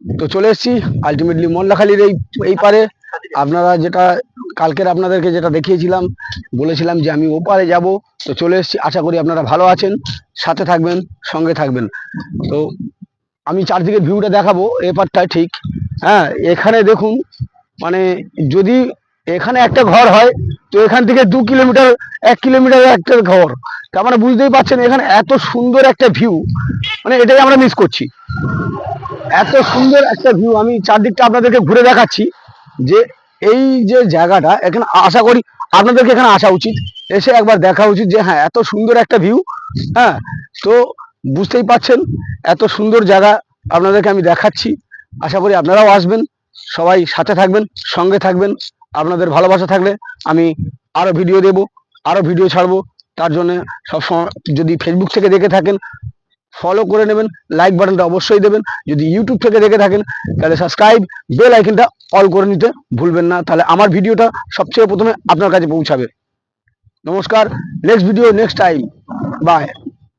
তো চলে এসেছি আলটিমেটলি মোল্লাখালীর এই পারে। আপনারা যেটা কালকের আপনাদেরকে যেটা দেখিয়েছিলাম, বলেছিলাম যে আমি ওপারে যাব। তো চলে এসেছি, আশা করি আপনারা ভালো আছেন, সাথে থাকবেন, সঙ্গে থাকবেন। তো আমি চারদিকে ভিউটা দেখাবো এপারটায় ঠিক। হ্যাঁ, এখানে দেখুন, মানে যদি এখানে একটা ঘর হয়, তো এখান থেকে 2 কিলোমিটার 1 কিলোমিটার একটা ঘর। তার মানে বুঝতেই পারছেন এখানে এত সুন্দর একটা ভিউ, মানে এটাই আমরা মিস করছি। এত সুন্দর একটা ভিউ, আমি চারদিকটা আপনাদেরকে ঘুরে দেখাচ্ছি যে এই যে জায়গাটা, এখানে আশা করি আপনাদেরকে এখানে আসা উচিত, এসে একবার দেখা উচিত যে হ্যাঁ এত সুন্দর একটা ভিউ। হ্যাঁ, তো বুঝতেই পাচ্ছেন এত সুন্দর জায়গা আপনাদেরকে আমি দেখাচ্ছি। আশা করি আপনারাও আসবেন, সবাই সাথে থাকবেন, সঙ্গে থাকবেন। আপনাদের ভালোবাসা থাকলে আমি আরও ভিডিও দেব, আরও ভিডিও ছাড়বো। তার জন্য সবসময় যদি ফেসবুক থেকে দেখে থাকেন ফলো করে নেবেন, লাইক বাটনটা অবশ্যই দেবেন। যদি ইউটিউব থেকে দেখে থাকেন তাহলে সাবস্ক্রাইব, বেল আইকনটা অল করে নিতে ভুলবেন না, তাহলে আমার ভিডিওটা সবচেয়ে প্রথমে আপনার কাছে পৌঁছাবে। নমস্কার, next video next time, by.